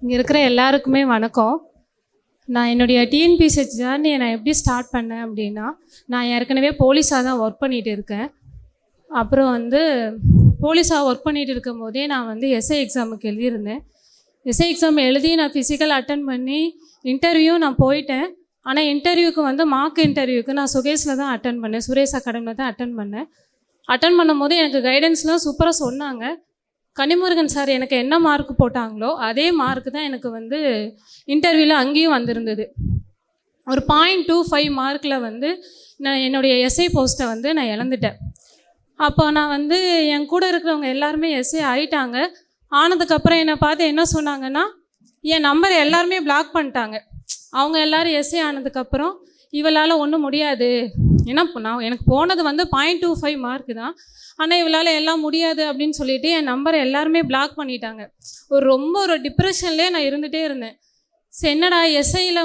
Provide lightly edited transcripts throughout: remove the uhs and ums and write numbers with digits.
இங்கே இருக்கிற எல்லாருக்குமே வணக்கம். நான் என்னுடைய டிஎன்பிஎஸ்சி ஜேர்னியை நான் எப்படி ஸ்டார்ட் பண்ணேன் அப்படின்னா, நான் ஏற்கனவே போலீஸாக தான் ஒர்க் பண்ணிகிட்டு இருக்கேன். அப்புறம் போலீஸாக ஒர்க் பண்ணிகிட்டு இருக்கும் போதே நான் எஸ்ஐ எக்ஸாமுக்கு எழுதியிருந்தேன். எஸ்ஐ எக்ஸாம் எழுதி நான் ஃபிசிக்கல் அட்டன் பண்ணி இன்டர்வியூ நான் போயிட்டேன். ஆனால் இன்டர்வியூக்கு மார்க் இன்டர்வியூக்கு நான் சுகேஷில் தான் அட்டன் பண்ணேன். சுரேஷ் அகாடமியில் தான் அட்டன் பண்ணேன். அட்டன் பண்ணும்போது எனக்கு கைடன்ஸ்லாம் சூப்பராக சொன்னாங்க. கனிமுருகன் சார் எனக்கு என்ன மார்க் போட்டாங்களோ அதே மார்க்கு தான் எனக்கு இன்டர்வியூவில் அங்கேயும் வந்திருந்தது. ஒரு 0.25 மார்க்கில் நான் என்னுடைய எஸ்ஐ போஸ்ட்டை நான் இழந்துட்டேன். அப்போ நான் என் கூட இருக்கிறவங்க எல்லாருமே எஸ்ஐ ஆகிட்டாங்க. ஆனதுக்கப்புறம் என்னை பார்த்து என்ன சொன்னாங்கன்னா, என் நம்பரை எல்லாருமே பிளாக் பண்ணிட்டாங்க. அவங்க எல்லோரும் எஸ்ஐ ஆனதுக்கப்புறம் இவளால் ஒன்றும் முடியாது, ஏன்னா எனக்கு போனது 0.25 மார்க்கு தான், ஆனால் இவளால் எல்லாம் முடியாது அப்படின்னு சொல்லிட்டு என் நம்பரை எல்லாருமே பிளாக் பண்ணிட்டாங்க. ரொம்ப டிப்ரெஷன்லேயே நான் இருந்துகிட்டே இருந்தேன். சரி, என்னடா எஸ்ஐயில்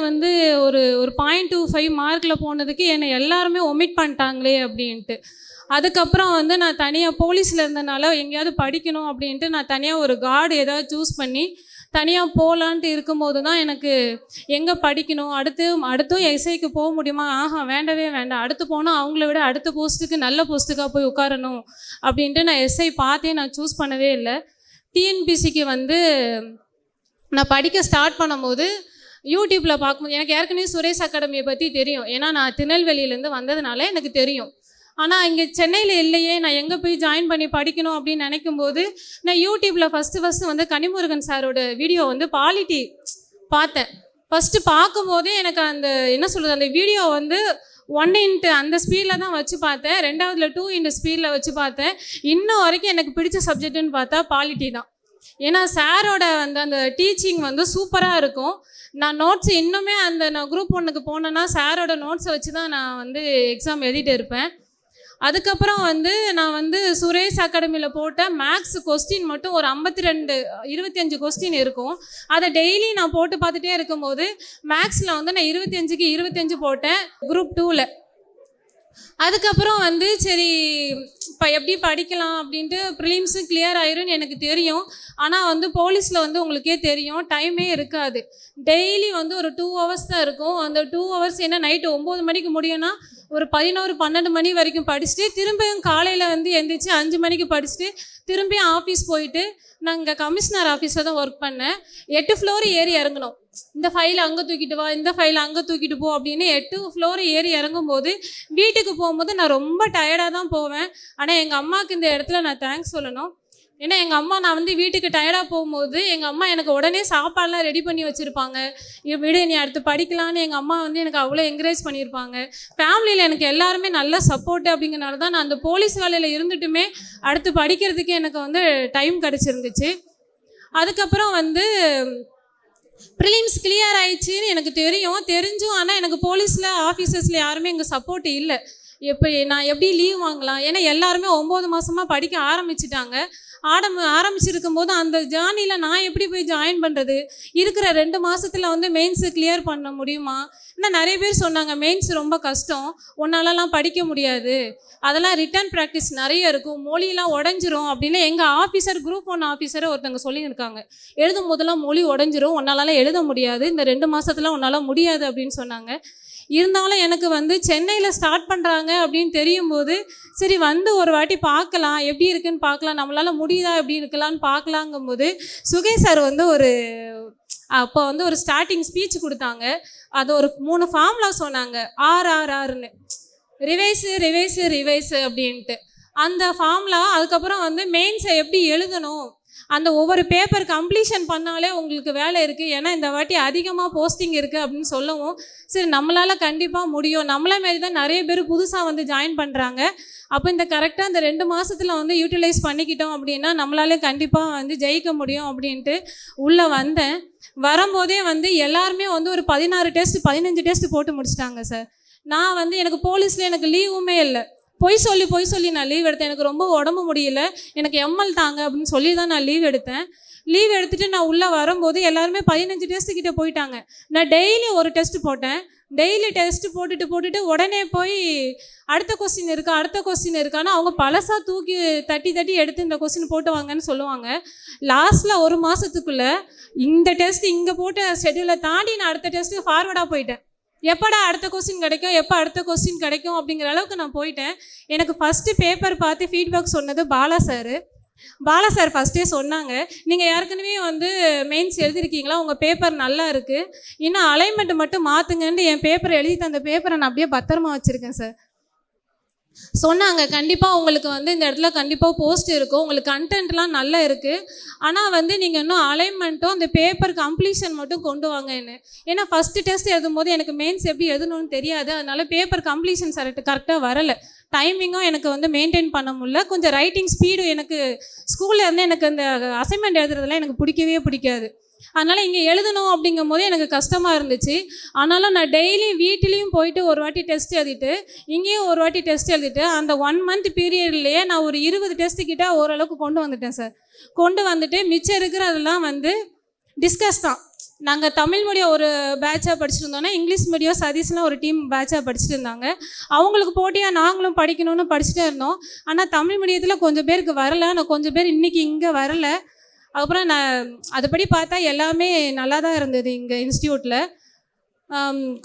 ஒரு 0.25 மார்க்கில் போனதுக்கு என்னை எல்லாருமே ஒமிட் பண்ணிட்டாங்களே அப்படின்ட்டு. அதுக்கப்புறம் நான் தனியாக போலீஸில் இருந்தனால எங்கேயாவது படிக்கணும் அப்படின்ட்டு நான் தனியாக ஒரு கார்டு ஏதாவது சூஸ் பண்ணி தனியாக போகலான்ட்டு இருக்கும்போது தான் எனக்கு எங்கே படிக்கணும், அடுத்தும் எஸ்ஐக்கு போக முடியுமா, வேண்டவே வேண்டாம், அடுத்து போனால் அவங்கள விட அடுத்த போஸ்ட்டுக்கு நல்ல போஸ்ட்டுக்காக போய் உட்காரணும் அப்படின்ட்டு நான் எஸ்ஐ பார்த்தே நான் சூஸ் பண்ணவே இல்லை. டிஎன்பிசிக்கு நான் படிக்க ஸ்டார்ட் பண்ணும்போது யூடியூப்பில் பார்க்கும்போது எனக்கு ஏற்கனவே சுரேஷ் அகாடமியை பற்றி தெரியும். ஏன்னா நான் திருநெல்வேலியிலேருந்து வந்ததுனால எனக்கு தெரியும். ஆனால் இங்கே சென்னையில் இல்லையே, நான் எங்கே போய் ஜாயின் பண்ணி படிக்கணும் அப்படின்னு நினைக்கும்போது நான் யூடியூப்பில் ஃபஸ்ட்டு கனிமுருகன் சாரோட வீடியோ பாலிட்டி பார்த்தேன். ஃபஸ்ட்டு பார்க்கும்போதே எனக்கு அந்த வீடியோ 1x அந்த ஸ்பீடில் தான் வச்சு பார்த்தேன். ரெண்டாவதுல 2x ஸ்பீடில் வச்சு பார்த்தேன். இன்னும் வரைக்கும் எனக்கு பிடிச்ச சப்ஜெக்ட்டுன்னு பார்த்தா பாலிட்டி தான். ஏன்னா சாரோட அந்த டீச்சிங் சூப்பராக இருக்கும். நான் நோட்ஸ் இன்னுமே நான் குரூப் 1க்கு போனேன்னா சாரோட நோட்ஸை வச்சு தான் நான் எக்ஸாம் எழுதிட்டு இருப்பேன். அதுக்கப்புறம் நான் சுரேஷ் அகாடமியில் போட்ட மேக்ஸ் கொஸ்டின் மட்டும் ஒரு 25 கொஸ்டின் இருக்கும். அதை டெய்லி நான் போட்டு பார்த்துட்டே இருக்கும்போது மேக்ஸில் நான் 25க்கு 25 போட்டேன் குரூப் 2ல். அதுக்கப்புறம் சரி இப்போ எப்படி படிக்கலாம் அப்படின்ட்டு ப்ரிலிம்ஸும் கிளியர் ஆயிரும்னு எனக்கு தெரியும். ஆனால் போலீஸில் உங்களுக்கே தெரியும், டைமே இருக்காது. டெய்லி ஒரு 2 ஹவர்ஸ் தான் இருக்கும். அந்த 2 ஹவர்ஸ் என்ன நைட்டு 9 மணிக்கு முடியும்னா ஒரு 11-12 மணி வரைக்கும் படிச்சுட்டு திரும்பியும் காலையில் எழுந்திரிச்சு 5 மணிக்கு படிச்சுட்டு திரும்பியும் ஆஃபீஸ் போயிட்டு, நான் இங்கே கமிஷனர் ஆஃபீஸில் தான் ஒர்க் பண்ணேன். 8 ஃப்ளோர் ஏறி இறங்கணும். இந்த ஃபைலை அங்கே தூக்கிட்டு வா, இந்த ஃபைலை அங்கே தூக்கிட்டு போ அப்படின்னு 8 ஃப்ளோர் ஏறி இறங்கும்போது வீட்டுக்கு போகும்போது நான் ரொம்ப டயர்டாக தான் போவேன். ஆனால் எங்கள் அம்மாவுக்கு இந்த இடத்துல நான் தேங்க்ஸ் சொல்லணும். ஏன்னா எங்கள் அம்மா நான் வீட்டுக்கு டயர்டாக போகும்போது எங்கள் அம்மா எனக்கு உடனே சாப்பாடெலாம் ரெடி பண்ணி வச்சுருப்பாங்க. விடு, நீ அடுத்து படிக்கலான்னு எங்கள் அம்மா எனக்கு அவ்வளோ என்கரேஜ் பண்ணியிருப்பாங்க. ஃபேமிலியில் எனக்கு எல்லாருமே நல்ல சப்போர்ட்டு. அப்படிங்கிறனால தான் நான் அந்த போலீஸ் வேலையில் இருந்துட்டுமே அடுத்து படிக்கிறதுக்கு எனக்கு டைம் கிடச்சிருந்துச்சு. அதுக்கப்புறம் ப்ரிலிம்ஸ் கிளியர் ஆயிடுச்சுன்னு எனக்கு தெரிஞ்சும் ஆனால் எனக்கு போலீஸில் ஆஃபீஸர்ஸில் யாருமே எங்கள் சப்போர்ட் இல்லை. நான் எப்படி லீவ் வாங்கலாம், ஏன்னா எல்லாருமே 9 மாதமாக படிக்க ஆரம்பிச்சிட்டாங்க. ஆரம்பிச்சிருக்கும் போது அந்த ஜேர்னியில் நான் எப்படி போய் ஜாயின் பண்ணுறது, இருக்கிற 2 மாதத்தில் மெயின்ஸு கிளியர் பண்ண முடியுமா? இன்னும் நிறைய பேர் சொன்னாங்க மெயின்ஸ் ரொம்ப கஷ்டம், உன்னாலலாம் படிக்க முடியாது, அதெல்லாம் ரிட்டன் ப்ராக்டிஸ் நிறைய இருக்கும், மொழியெலாம் உடஞ்சிரும் அப்படின்னு எங்கள் ஆஃபீஸர் குரூப் 1 ஆஃபீஸரை ஒருத்தவங்க சொல்லியிருக்காங்க. எழுதும் போதெல்லாம் மொழி உடஞ்சிரும், உன்னாலலாம் எழுத முடியாது, இந்த 2 மாதத்தில் உன்னால் முடியாது அப்படின்னு சொன்னாங்க. இருந்தாலும் எனக்கு சென்னையில் ஸ்டார்ட் பண்ணுறாங்க அப்படின்னு தெரியும் போது சரி ஒரு வாட்டி பார்க்கலாம், எப்படி இருக்குன்னு பார்க்கலாம், நம்மளால் முடியுதா எப்படி இருக்கலான்னு பார்க்கலாங்கும்போது சுகேஷ் சார் அப்போ ஒரு ஸ்டார்டிங் ஸ்பீச் கொடுத்தாங்க. அது ஒரு 3 ஃபார்முலா சொன்னாங்க, RRRன்னு, ரிவைஸு அப்படின்ட்டு அந்த ஃபார்முலா. அதுக்கப்புறம் மெயின்ஸை எப்படி எழுதணும், அந்த ஒவ்வொரு பேப்பர் கம்ப்ளீஷன் பண்ணாலே உங்களுக்கு வேலை இருக்குது, ஏன்னா இந்த வாட்டி அதிகமாக போஸ்டிங் இருக்குது அப்படின்னு சொல்லவும் சரி நம்மளால் கண்டிப்பாக முடியும், நம்மளே மாரி தான் நிறைய பேர் புதுசாக ஜாயின் பண்ணுறாங்க. அப்போ இந்த கரெக்டாக இந்த 2 மாதத்தில் யூட்டிலைஸ் பண்ணிக்கிட்டோம் அப்படின்னா நம்மளாலே கண்டிப்பாக ஜெயிக்க முடியும் அப்படின்ட்டு உள்ளே வந்தேன். வரும்போதே எல்லாருமே ஒரு 16 டெஸ்ட் 15 டெஸ்ட் போட்டு முடிச்சிட்டாங்க சார். நான் எனக்கு போலீஸில் எனக்கு லீவுமே இல்லை, பொய் சொல்லி நான் லீவ் எடுத்தேன். எனக்கு ரொம்ப உடம்பு முடியல, எனக்கு எம்எல் தாங்க அப்படின்னு சொல்லி தான் நான் லீவ் எடுத்தேன். லீவ் எடுத்துகிட்டு நான் உள்ளே வரும்போது எல்லாருமே 15 டெஸ்ட்டு கிட்டே போயிட்டாங்க. நான் டெய்லி ஒரு டெஸ்ட்டு போட்டேன். டெய்லி டெஸ்ட்டு போட்டுட்டு உடனே போய் அடுத்த கொஸ்டின் இருக்கான்னு அவங்க பழசாக தூக்கி தட்டி எடுத்து இந்த கொஸ்டின் போட்டு வாங்கன்னு சொல்லுவாங்க. லாஸ்ட்டில் 1 மாதத்துக்குள்ளே இந்த டெஸ்ட் இங்கே போட்ட ஷெட்யூலை தாண்டி நான் அடுத்த டெஸ்ட்டுக்கு ஃபார்வர்டாக போயிட்டேன். எப்படா அடுத்த கொஸ்டின் கிடைக்கும் அப்படிங்கிற அளவுக்கு நான் போயிட்டேன். எனக்கு ஃபஸ்ட்டு பேப்பர் பார்த்து ஃபீட்பேக் சொன்னது பாலா சார் ஃபஸ்ட்டே சொன்னாங்க, நீங்கள் ஏற்கனவே மெயின்ஸ் எழுதிருக்கீங்களா, உங்கள் பேப்பர் நல்லா இருக்குது, இன்னும் அலைன்மெண்ட் மட்டும் மாற்றுங்கன்ட்டு என் பேப்பரை எழுதி தந்த பேப்பரை நான் அப்படியே பத்திரமா வச்சுருக்கேன் சார். சொன்னாங்க, கண்டிப்பாக உங்களுக்கு இந்த இடத்துல கண்டிப்பாக போஸ்ட் இருக்கும், உங்களுக்கு கண்டென்ட்லாம் நல்லா இருக்குது, ஆனால் நீங்கள் இன்னும் அலைன்மெண்ட்டும் அந்த பேப்பர் கம்ப்ளீஷன் மட்டும் கொண்டு வாங்கன்னு. ஏன்னா ஃபஸ்ட்டு டெஸ்ட் எழுதும்போது எனக்கு மெயின்ஸ் எப்படி எழுதணும்னு தெரியாது, அதனால பேப்பர் கம்ப்ளீஷன் கரெக்டாக வரலை. டைமிங்கும் எனக்கு மெயின்டைன் பண்ண முடியல. கொஞ்சம் ரைட்டிங் ஸ்பீடும் எனக்கு ஸ்கூலில் இருந்து எனக்கு அந்த அசைன்மெண்ட் எழுதுறதுலாம் எனக்கு பிடிக்காது. அதனால் இங்கே எழுதணும் அப்படிங்கும் போது எனக்கு கஷ்டமாக இருந்துச்சு. ஆனாலும் நான் டெய்லி வீட்டிலையும் போயிட்டு ஒரு வாட்டி டெஸ்ட் எழுதிட்டு இங்கேயும் ஒரு வாட்டி டெஸ்ட் எழுதிட்டு அந்த 1 மந்த் பீரியட்லேயே நான் ஒரு 20 டெஸ்ட்டு கிட்ட ஓரளவுக்கு கொண்டு வந்துட்டேன் சார். கொண்டு வந்துட்டு மிச்சம் இருக்கிறதெல்லாம் டிஸ்கஸ் தான். நாங்கள் தமிழ் மீடியம் ஒரு பேட்சாக படிச்சுட்டு இருந்தோன்னா இங்கிலீஷ் மீடியம் சதீஷ்லாம் ஒரு டீம் பேட்சாக படிச்சுட்டு இருந்தாங்க. அவங்களுக்கு போட்டியாக நாங்களும் படிக்கணும்னு படிச்சுட்டே இருந்தோம். ஆனால் தமிழ் மீடியத்தில் கொஞ்சம் பேருக்கு வரலை, நான் கொஞ்சம் பேர் இன்றைக்கி இங்கே வரலை. அதுக்கப்புறம் நான் அதுபடி பார்த்தா எல்லாமே நல்லா தான் இருந்தது. இங்கே இன்ஸ்டியூட்டில்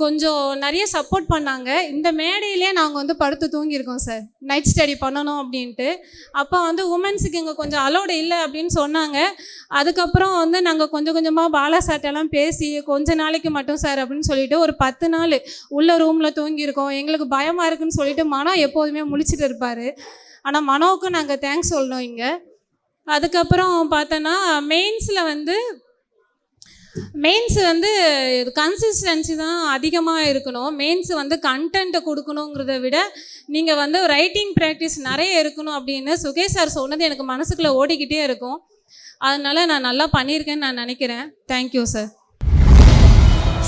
கொஞ்சம் நிறைய சப்போர்ட் பண்ணாங்க. இந்த மேடையிலே நாங்கள் படுத்து தூங்கியிருக்கோம் சார், நைட் ஸ்டடி பண்ணணும் அப்படின்ட்டு. அப்போ உமன்ஸுக்கு இங்கே கொஞ்சம் அலோடு இல்லை அப்படின்னு சொன்னாங்க. அதுக்கப்புறம் நாங்கள் கொஞ்சம் கொஞ்சமாக பாலா சார்ட்டெல்லாம் பேசி கொஞ்ச நாளைக்கு மட்டும் சார் அப்படின்னு சொல்லிட்டு ஒரு 10 நாள் உள்ள ரூமில் தூங்கியிருக்கோம். எங்களுக்கு பயமாக இருக்குன்னு சொல்லிட்டு மனோ எப்போதுமே முழிச்சிட்டு இருப்பார். ஆனால் மனோவுக்கும் நாங்கள் தேங்க்ஸ் சொல்லணும் இங்கே. அதுக்கப்புறம் பார்த்தோன்னா மெயின்ஸ் கன்சிஸ்டன்சி தான் அதிகமாக இருக்கணும். மெயின்ஸ் கண்டென்ட்டை கொடுக்கணுங்கிறத விட நீங்கள் ரைட்டிங் ப்ராக்டிஸ் நிறைய இருக்கணும் அப்படின்னு சுகேஷ் சார் சொன்னது எனக்கு மனசுக்குள்ளே ஓடிக்கிட்டே இருக்கும். அதனால நான் நல்லா பண்ணியிருக்கேன்னு நான் நினைக்கிறேன். Thank you sir.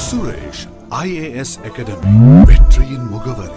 Suresh IAS academy, வெற்றியின் முகவரி.